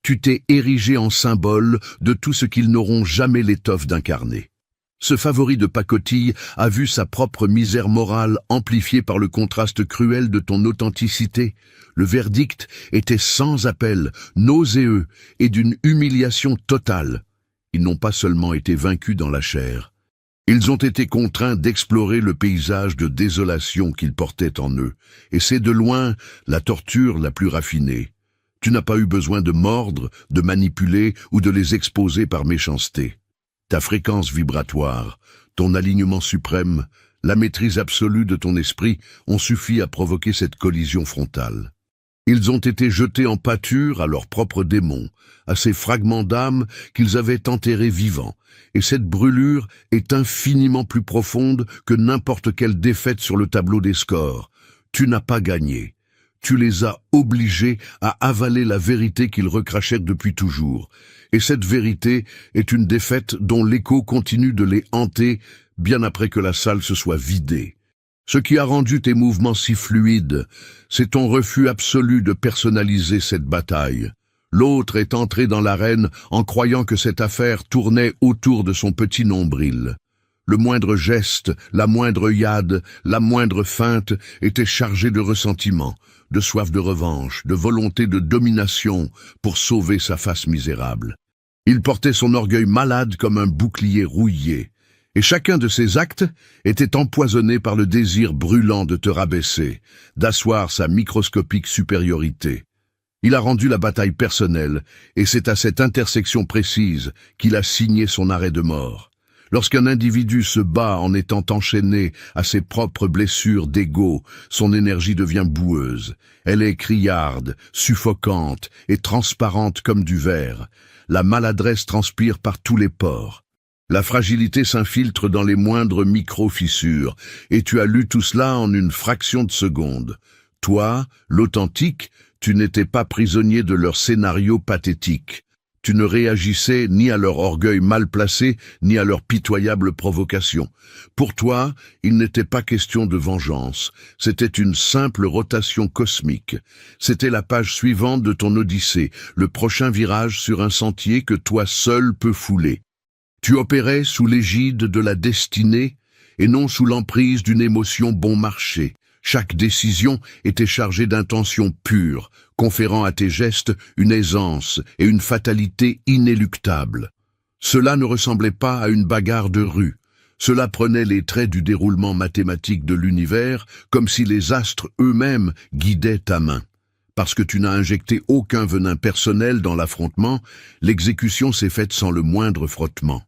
Tu t'es érigé en symbole de tout ce qu'ils n'auront jamais l'étoffe d'incarner. Ce favori de pacotille a vu sa propre misère morale amplifiée par le contraste cruel de ton authenticité. Le verdict était sans appel, nauséeux et d'une humiliation totale. Ils n'ont pas seulement été vaincus dans la chair. Ils ont été contraints d'explorer le paysage de désolation qu'ils portaient en eux, et c'est de loin la torture la plus raffinée. Tu n'as pas eu besoin de mordre, de manipuler ou de les exposer par méchanceté. Ta fréquence vibratoire, ton alignement suprême, la maîtrise absolue de ton esprit ont suffi à provoquer cette collision frontale. Ils ont été jetés en pâture à leurs propres démons, à ces fragments d'âme qu'ils avaient enterrés vivants, et cette brûlure est infiniment plus profonde que n'importe quelle défaite sur le tableau des scores. Tu n'as pas gagné. Tu les as obligés à avaler la vérité qu'ils recrachèrent depuis toujours. Et cette vérité est une défaite dont l'écho continue de les hanter bien après que la salle se soit vidée. Ce qui a rendu tes mouvements si fluides, c'est ton refus absolu de personnaliser cette bataille. L'autre est entré dans l'arène en croyant que cette affaire tournait autour de son petit nombril. Le moindre geste, la moindre yade, la moindre feinte était chargé de ressentiment, de soif de revanche, de volonté de domination pour sauver sa face misérable. Il portait son orgueil malade comme un bouclier rouillé, et chacun de ses actes était empoisonné par le désir brûlant de te rabaisser, d'asseoir sa microscopique supériorité. Il a rendu la bataille personnelle, et c'est à cette intersection précise qu'il a signé son arrêt de mort. Lorsqu'un individu se bat en étant enchaîné à ses propres blessures d'ego, son énergie devient boueuse. Elle est criarde, suffocante et transparente comme du verre. La maladresse transpire par tous les pores. La fragilité s'infiltre dans les moindres micro-fissures, et tu as lu tout cela en une fraction de seconde. Toi, l'authentique, tu n'étais pas prisonnier de leur scénario pathétique. Tu ne réagissais ni à leur orgueil mal placé, ni à leur pitoyable provocation. Pour toi, il n'était pas question de vengeance. C'était une simple rotation cosmique. C'était la page suivante de ton odyssée, le prochain virage sur un sentier que toi seul peux fouler. Tu opérais sous l'égide de la destinée et non sous l'emprise d'une émotion bon marché. Chaque décision était chargée d'intentions pures, conférant à tes gestes une aisance et une fatalité inéluctables. Cela ne ressemblait pas à une bagarre de rue. Cela prenait les traits du déroulement mathématique de l'univers, comme si les astres eux-mêmes guidaient ta main. Parce que tu n'as injecté aucun venin personnel dans l'affrontement, l'exécution s'est faite sans le moindre frottement.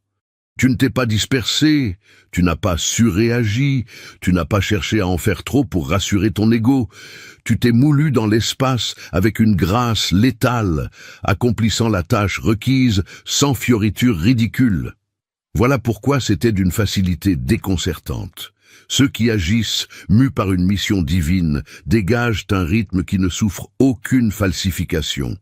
Tu ne t'es pas dispersé, tu n'as pas surréagi, tu n'as pas cherché à en faire trop pour rassurer ton ego. Tu t'es moulu dans l'espace avec une grâce létale, accomplissant la tâche requise sans fioriture ridicule. Voilà pourquoi c'était d'une facilité déconcertante. Ceux qui agissent, mus par une mission divine, dégagent un rythme qui ne souffre aucune falsification.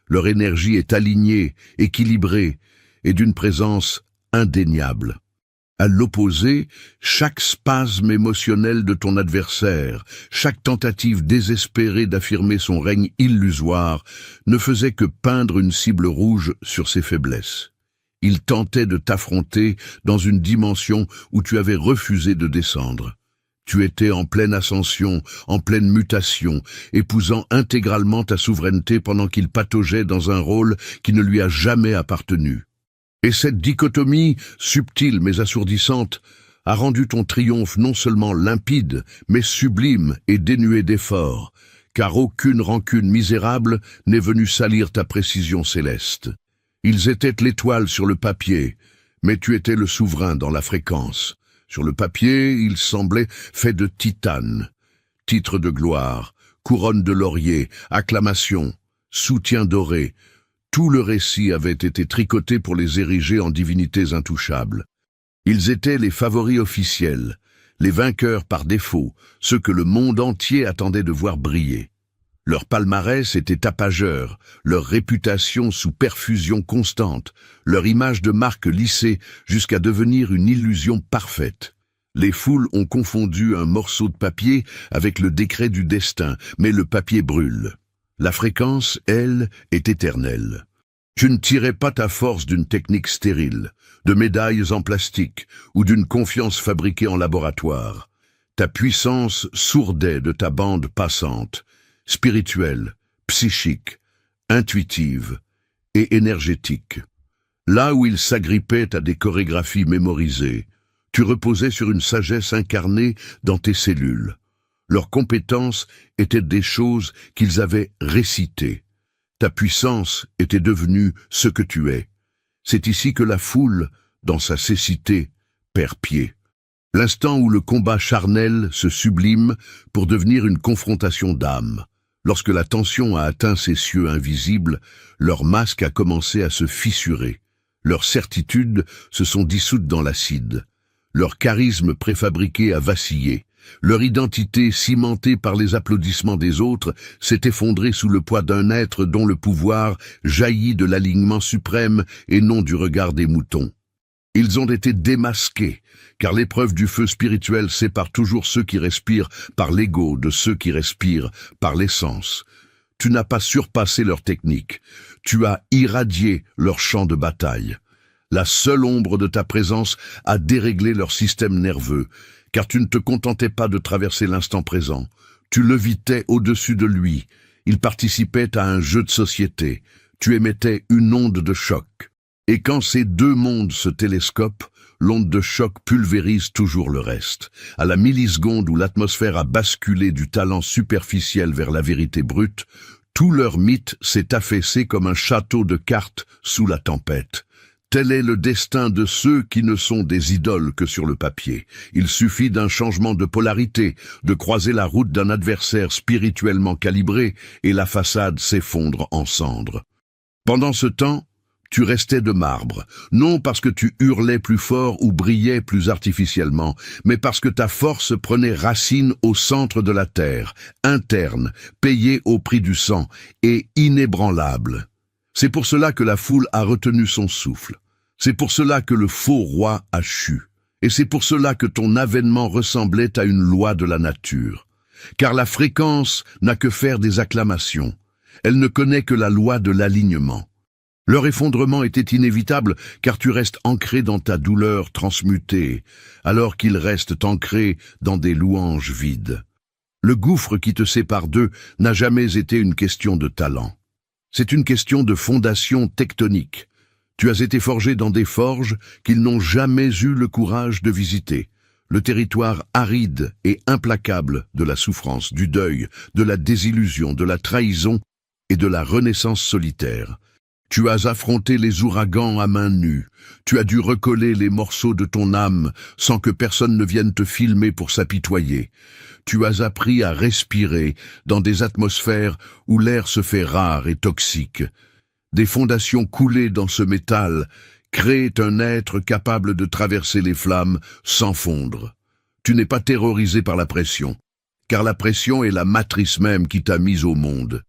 Leur énergie est alignée, équilibrée, et d'une présence indéniable. À l'opposé, chaque spasme émotionnel de ton adversaire, chaque tentative désespérée d'affirmer son règne illusoire, ne faisait que peindre une cible rouge sur ses faiblesses. Il tentait de t'affronter dans une dimension où tu avais refusé de descendre. Tu étais en pleine ascension, en pleine mutation, épousant intégralement ta souveraineté pendant qu'il pataugeait dans un rôle qui ne lui a jamais appartenu. Et cette dichotomie, subtile mais assourdissante, a rendu ton triomphe non seulement limpide, mais sublime et dénué d'effort, car aucune rancune misérable n'est venue salir ta précision céleste. Ils étaient l'étoile sur le papier, mais tu étais le souverain dans la fréquence. Sur le papier, ils semblaient faits de titane. Titre de gloire, couronne de laurier, acclamation, soutien doré. Tout le récit avait été tricoté pour les ériger en divinités intouchables. Ils étaient les favoris officiels, les vainqueurs par défaut, ceux que le monde entier attendait de voir briller. Leur palmarès était tapageur, leur réputation sous perfusion constante, leur image de marque lissée jusqu'à devenir une illusion parfaite. Les foules ont confondu un morceau de papier avec le décret du destin, mais le papier brûle. La fréquence, elle, est éternelle. Tu ne tirais pas ta force d'une technique stérile, de médailles en plastique ou d'une confiance fabriquée en laboratoire. Ta puissance sourdait de ta bande passante, spirituelle, psychique, intuitive et énergétique. Là où ils s'agrippaient à des chorégraphies mémorisées, tu reposais sur une sagesse incarnée dans tes cellules. Leurs compétences étaient des choses qu'ils avaient récitées. Ta puissance était devenue ce que tu es. C'est ici que la foule, dans sa cécité, perd pied. L'instant où le combat charnel se sublime pour devenir une confrontation d'âmes. Lorsque la tension a atteint ces cieux invisibles, leur masque a commencé à se fissurer. Leurs certitudes se sont dissoutes dans l'acide. Leur charisme préfabriqué a vacillé. Leur identité, cimentée par les applaudissements des autres, s'est effondrée sous le poids d'un être dont le pouvoir jaillit de l'alignement suprême et non du regard des moutons. Ils ont été démasqués, car l'épreuve du feu spirituel sépare toujours ceux qui respirent par l'ego de ceux qui respirent par l'essence. Tu n'as pas surpassé leur technique, tu as irradié leur champ de bataille. La seule ombre de ta présence a déréglé leur système nerveux, car tu ne te contentais pas de traverser l'instant présent. Tu levitais au-dessus de lui. Il participait à un jeu de société. Tu émettais une onde de choc. Et quand ces deux mondes se télescopent, l'onde de choc pulvérise toujours le reste. À la milliseconde où l'atmosphère a basculé du talent superficiel vers la vérité brute, tout leur mythe s'est affaissé comme un château de cartes sous la tempête. Tel est le destin de ceux qui ne sont des idoles que sur le papier. Il suffit d'un changement de polarité, de croiser la route d'un adversaire spirituellement calibré, et la façade s'effondre en cendres. Pendant ce temps, tu restais de marbre, non parce que tu hurlais plus fort ou brillais plus artificiellement, mais parce que ta force prenait racine au centre de la terre, interne, payée au prix du sang, et inébranlable. C'est pour cela que la foule a retenu son souffle. C'est pour cela que le faux roi a chu. Et c'est pour cela que ton avènement ressemblait à une loi de la nature. Car la fréquence n'a que faire des acclamations. Elle ne connaît que la loi de l'alignement. Leur effondrement était inévitable car tu restes ancré dans ta douleur transmutée, alors qu'ils restent ancrés dans des louanges vides. Le gouffre qui te sépare d'eux n'a jamais été une question de talent. C'est une question de fondation tectonique. Tu as été forgé dans des forges qu'ils n'ont jamais eu le courage de visiter. Le territoire aride et implacable de la souffrance, du deuil, de la désillusion, de la trahison et de la renaissance solitaire. Tu as affronté les ouragans à main nue. Tu as dû recoller les morceaux de ton âme sans que personne ne vienne te filmer pour s'apitoyer. Tu as appris à respirer dans des atmosphères où l'air se fait rare et toxique. Des fondations coulées dans ce métal créent un être capable de traverser les flammes sans fondre. Tu n'es pas terrorisé par la pression, car la pression est la matrice même qui t'a mis au monde.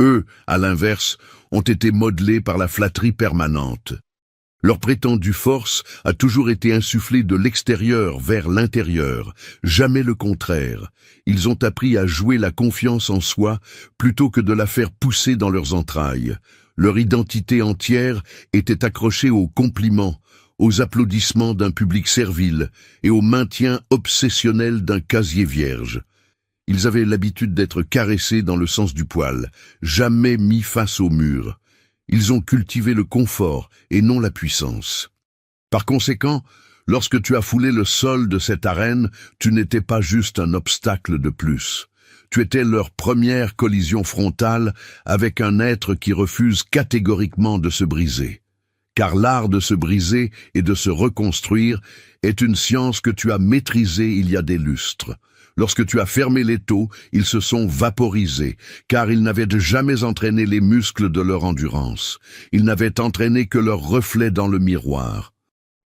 Eux, à l'inverse, ont été modelés par la flatterie permanente. Leur prétendue force a toujours été insufflée de l'extérieur vers l'intérieur, jamais le contraire. Ils ont appris à jouer la confiance en soi plutôt que de la faire pousser dans leurs entrailles. Leur identité entière était accrochée aux compliments, aux applaudissements d'un public servile et au maintien obsessionnel d'un casier vierge. Ils avaient l'habitude d'être caressés dans le sens du poil, jamais mis face au mur. Ils ont cultivé le confort et non la puissance. Par conséquent, lorsque tu as foulé le sol de cette arène, tu n'étais pas juste un obstacle de plus. Tu étais leur première collision frontale avec un être qui refuse catégoriquement de se briser. Car l'art de se briser et de se reconstruire est une science que tu as maîtrisée il y a des lustres. Lorsque tu as fermé l'étau, ils se sont vaporisés, car ils n'avaient jamais entraîné les muscles de leur endurance. Ils n'avaient entraîné que leur reflet dans le miroir.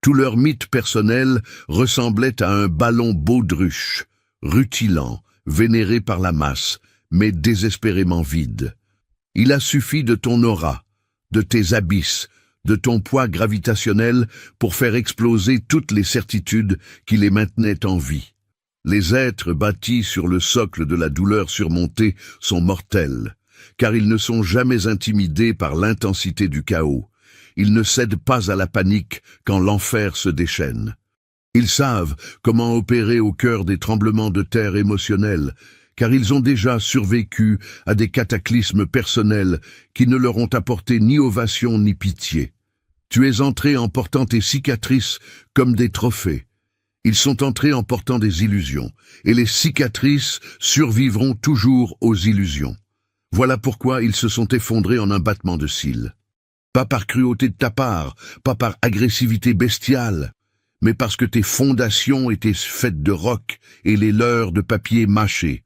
Tout leur mythe personnel ressemblait à un ballon baudruche, rutilant, vénéré par la masse, mais désespérément vide. Il a suffi de ton aura, de tes abysses, de ton poids gravitationnel pour faire exploser toutes les certitudes qui les maintenaient en vie. Les êtres bâtis sur le socle de la douleur surmontée sont mortels, car ils ne sont jamais intimidés par l'intensité du chaos. Ils ne cèdent pas à la panique quand l'enfer se déchaîne. Ils savent comment opérer au cœur des tremblements de terre émotionnels, car ils ont déjà survécu à des cataclysmes personnels qui ne leur ont apporté ni ovation ni pitié. Tu es entré en portant tes cicatrices comme des trophées. Ils sont entrés en portant des illusions, et les cicatrices survivront toujours aux illusions. Voilà pourquoi ils se sont effondrés en un battement de cils. Pas par cruauté de ta part, pas par agressivité bestiale, mais parce que tes fondations étaient faites de roc et les leurs de papier mâché.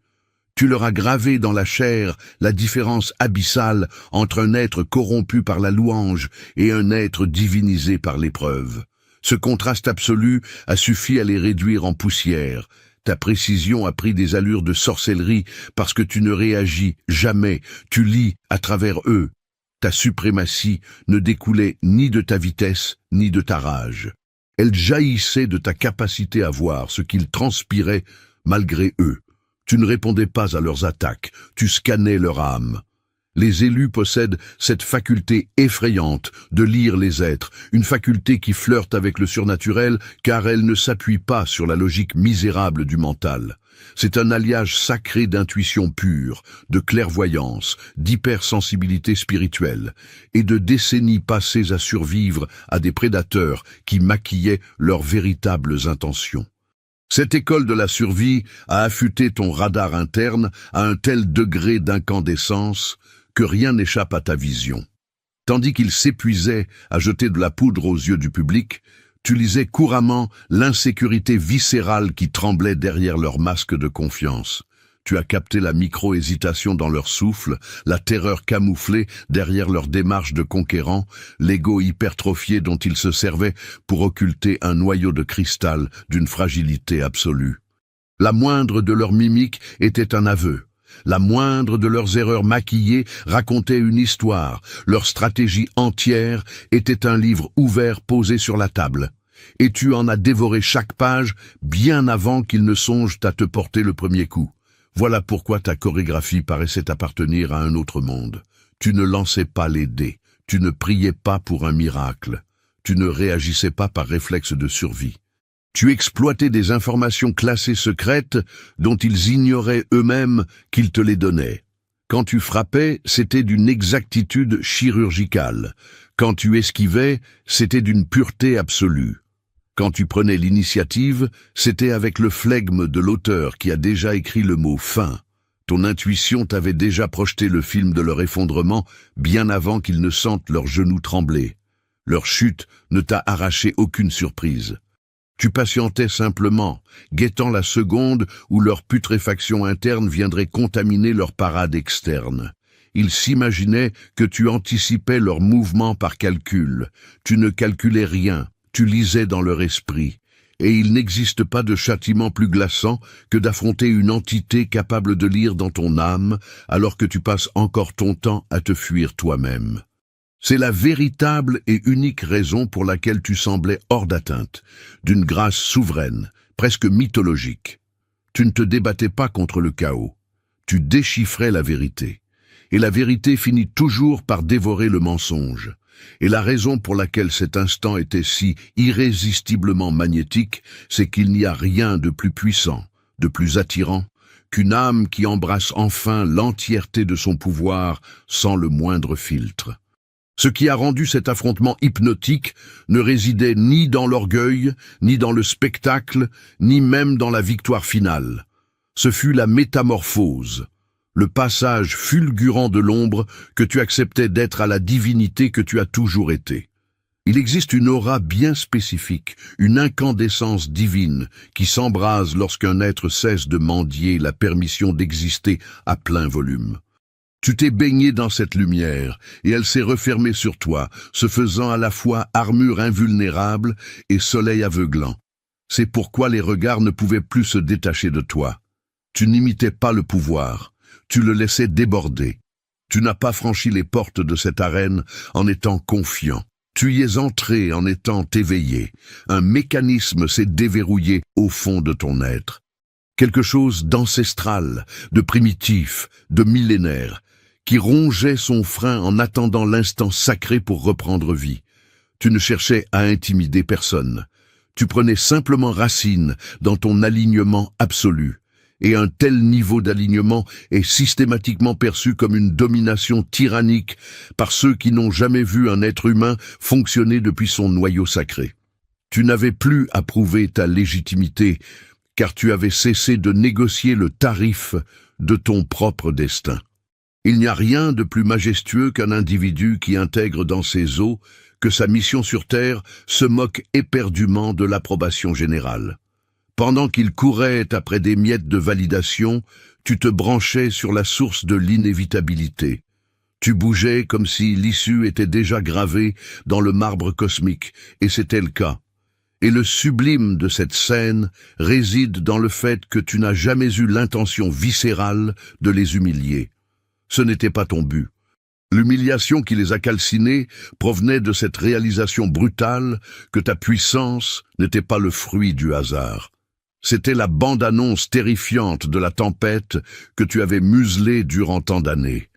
Tu leur as gravé dans la chair la différence abyssale entre un être corrompu par la louange et un être divinisé par l'épreuve. Ce contraste absolu a suffi à les réduire en poussière. Ta précision a pris des allures de sorcellerie parce que tu ne réagis jamais, tu lis à travers eux. Ta suprématie ne découlait ni de ta vitesse, ni de ta rage. Elle jaillissait de ta capacité à voir ce qu'ils transpiraient malgré eux. Tu ne répondais pas à leurs attaques, tu scannais leur âme. Les élus possèdent cette faculté effrayante de lire les êtres, une faculté qui flirte avec le surnaturel car elle ne s'appuie pas sur la logique misérable du mental. C'est un alliage sacré d'intuition pure, de clairvoyance, d'hypersensibilité spirituelle et de décennies passées à survivre à des prédateurs qui maquillaient leurs véritables intentions. Cette école de la survie a affûté ton radar interne à un tel degré d'incandescence que rien n'échappe à ta vision. Tandis qu'il s'épuisait à jeter de la poudre aux yeux du public, tu lisais couramment l'insécurité viscérale qui tremblait derrière leur masque de confiance. Tu as capté la micro-hésitation dans leur souffle, la terreur camouflée derrière leur démarche de conquérant, l'ego hypertrophié dont ils se servaient pour occulter un noyau de cristal d'une fragilité absolue. La moindre de leurs mimiques était un aveu. La moindre de leurs erreurs maquillées racontait une histoire. Leur stratégie entière était un livre ouvert posé sur la table. Et tu en as dévoré chaque page bien avant qu'ils ne songent à te porter le premier coup. Voilà pourquoi ta chorégraphie paraissait appartenir à un autre monde. Tu ne lançais pas les dés. Tu ne priais pas pour un miracle. Tu ne réagissais pas par réflexe de survie. Tu exploitais des informations classées secrètes dont ils ignoraient eux-mêmes qu'ils te les donnaient. Quand tu frappais, c'était d'une exactitude chirurgicale. Quand tu esquivais, c'était d'une pureté absolue. Quand tu prenais l'initiative, c'était avec le flegme de l'auteur qui a déjà écrit le mot « fin ». Ton intuition t'avait déjà projeté le film de leur effondrement bien avant qu'ils ne sentent leurs genoux trembler. Leur chute ne t'a arraché aucune surprise. Tu patientais simplement, guettant la seconde où leur putréfaction interne viendrait contaminer leur parade externe. Ils s'imaginaient que tu anticipais leurs mouvements par calcul. Tu ne calculais rien, tu lisais dans leur esprit. Et il n'existe pas de châtiment plus glaçant que d'affronter une entité capable de lire dans ton âme alors que tu passes encore ton temps à te fuir toi-même. C'est la véritable et unique raison pour laquelle tu semblais hors d'atteinte, d'une grâce souveraine, presque mythologique. Tu ne te débattais pas contre le chaos, tu déchiffrais la vérité. Et la vérité finit toujours par dévorer le mensonge. Et la raison pour laquelle cet instant était si irrésistiblement magnétique, c'est qu'il n'y a rien de plus puissant, de plus attirant, qu'une âme qui embrasse enfin l'entièreté de son pouvoir sans le moindre filtre. Ce qui a rendu cet affrontement hypnotique ne résidait ni dans l'orgueil, ni dans le spectacle, ni même dans la victoire finale. Ce fut la métamorphose, le passage fulgurant de l'ombre que tu acceptais d'être à la divinité que tu as toujours été. Il existe une aura bien spécifique, une incandescence divine qui s'embrase lorsqu'un être cesse de mendier la permission d'exister à plein volume. Tu t'es baigné dans cette lumière, et elle s'est refermée sur toi, se faisant à la fois armure invulnérable et soleil aveuglant. C'est pourquoi les regards ne pouvaient plus se détacher de toi. Tu n'imitais pas le pouvoir, tu le laissais déborder. Tu n'as pas franchi les portes de cette arène en étant confiant. Tu y es entré en étant éveillé. Un mécanisme s'est déverrouillé au fond de ton être. Quelque chose d'ancestral, de primitif, de millénaire, qui rongeait son frein en attendant l'instant sacré pour reprendre vie. Tu ne cherchais à intimider personne. Tu prenais simplement racine dans ton alignement absolu. Et un tel niveau d'alignement est systématiquement perçu comme une domination tyrannique par ceux qui n'ont jamais vu un être humain fonctionner depuis son noyau sacré. Tu n'avais plus à prouver ta légitimité, car tu avais cessé de négocier le tarif de ton propre destin. Il n'y a rien de plus majestueux qu'un individu qui intègre dans ses os que sa mission sur Terre se moque éperdument de l'approbation générale. Pendant qu'il courait après des miettes de validation, tu te branchais sur la source de l'inévitabilité. Tu bougeais comme si l'issue était déjà gravée dans le marbre cosmique, et c'était le cas. Et le sublime de cette scène réside dans le fait que tu n'as jamais eu l'intention viscérale de les humilier. Ce n'était pas ton but. L'humiliation qui les a calcinés provenait de cette réalisation brutale que ta puissance n'était pas le fruit du hasard. C'était la bande-annonce terrifiante de la tempête que tu avais muselée durant tant d'années.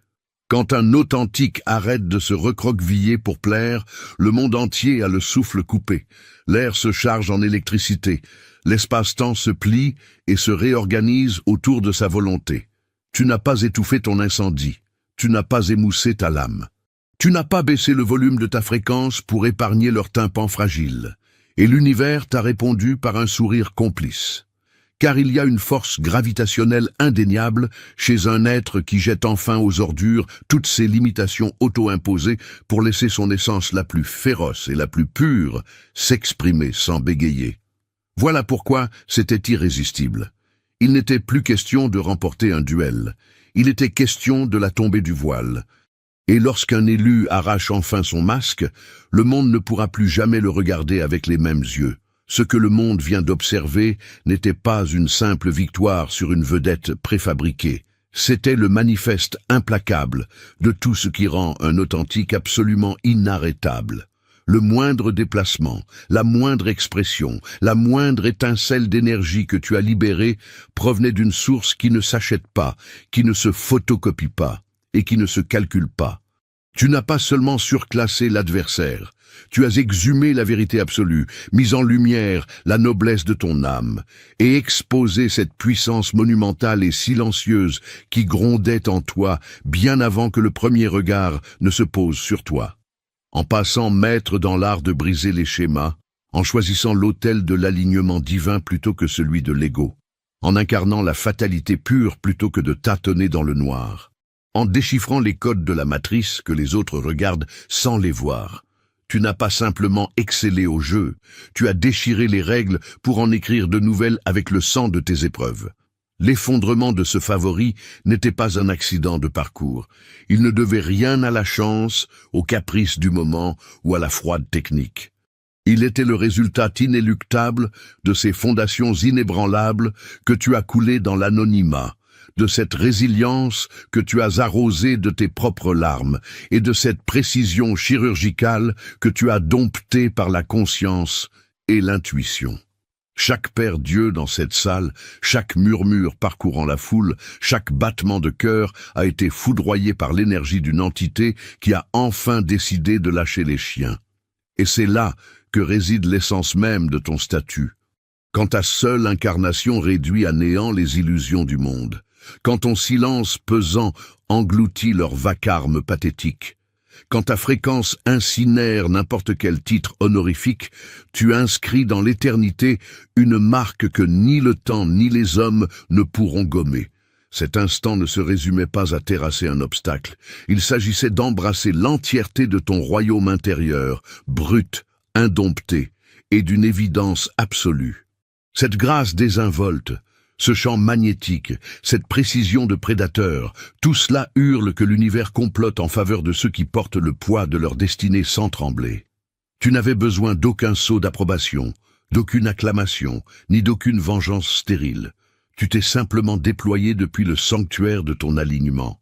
Quand un authentique arrête de se recroqueviller pour plaire, le monde entier a le souffle coupé. L'air se charge en électricité. L'espace-temps se plie et se réorganise autour de sa volonté. Tu n'as pas étouffé ton incendie. Tu n'as pas émoussé ta lame. Tu n'as pas baissé le volume de ta fréquence pour épargner leur tympan fragile. Et l'univers t'a répondu par un sourire complice. Car il y a une force gravitationnelle indéniable chez un être qui jette enfin aux ordures toutes ses limitations auto-imposées pour laisser son essence la plus féroce et la plus pure s'exprimer sans bégayer. Voilà pourquoi c'était irrésistible. Il n'était plus question de remporter un duel. Il était question de la tombée du voile. Et lorsqu'un élu arrache enfin son masque, le monde ne pourra plus jamais le regarder avec les mêmes yeux. Ce que le monde vient d'observer n'était pas une simple victoire sur une vedette préfabriquée. C'était le manifeste implacable de tout ce qui rend un authentique absolument inarrêtable. Le moindre déplacement, la moindre expression, la moindre étincelle d'énergie que tu as libérée provenait d'une source qui ne s'achète pas, qui ne se photocopie pas et qui ne se calcule pas. Tu n'as pas seulement surclassé l'adversaire, tu as exhumé la vérité absolue, mis en lumière la noblesse de ton âme, et exposé cette puissance monumentale et silencieuse qui grondait en toi bien avant que le premier regard ne se pose sur toi. En passant maître dans l'art de briser les schémas, en choisissant l'autel de l'alignement divin plutôt que celui de l'ego, en incarnant la fatalité pure plutôt que de tâtonner dans le noir, en déchiffrant les codes de la matrice que les autres regardent sans les voir. Tu n'as pas simplement excellé au jeu, tu as déchiré les règles pour en écrire de nouvelles avec le sang de tes épreuves. L'effondrement de ce favori n'était pas un accident de parcours. Il ne devait rien à la chance, au caprice du moment ou à la froide technique. Il était le résultat inéluctable de ces fondations inébranlables que tu as coulées dans l'anonymat, de cette résilience que tu as arrosée de tes propres larmes et de cette précision chirurgicale que tu as domptée par la conscience et l'intuition. Chaque Père Dieu dans cette salle, chaque murmure parcourant la foule, chaque battement de cœur a été foudroyé par l'énergie d'une entité qui a enfin décidé de lâcher les chiens. Et c'est là que réside l'essence même de ton statut. Quand ta seule incarnation réduit à néant les illusions du monde, quand ton silence pesant engloutit leur vacarme pathétique, quand ta fréquence incinère n'importe quel titre honorifique, tu inscris dans l'éternité une marque que ni le temps ni les hommes ne pourront gommer. Cet instant ne se résumait pas à terrasser un obstacle. Il s'agissait d'embrasser l'entièreté de ton royaume intérieur, brut, indompté, et d'une évidence absolue. Cette grâce désinvolte, ce champ magnétique, cette précision de prédateur, tout cela hurle que l'univers complote en faveur de ceux qui portent le poids de leur destinée sans trembler. Tu n'avais besoin d'aucun sceau d'approbation, d'aucune acclamation, ni d'aucune vengeance stérile. Tu t'es simplement déployé depuis le sanctuaire de ton alignement.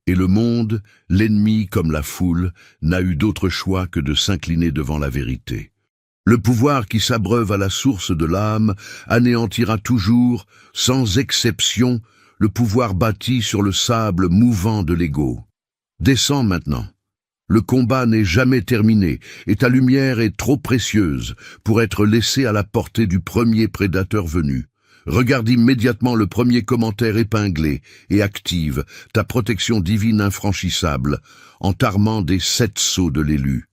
Et le monde, l'ennemi comme la foule, n'a eu d'autre choix que de s'incliner devant la vérité. Le pouvoir qui s'abreuve à la source de l'âme anéantira toujours, sans exception, le pouvoir bâti sur le sable mouvant de l'ego. Descends maintenant. Le combat n'est jamais terminé et ta lumière est trop précieuse pour être laissée à la portée du premier prédateur venu. Regarde immédiatement le premier commentaire épinglé et active ta protection divine infranchissable en t'armant des 7 sceaux de l'élu.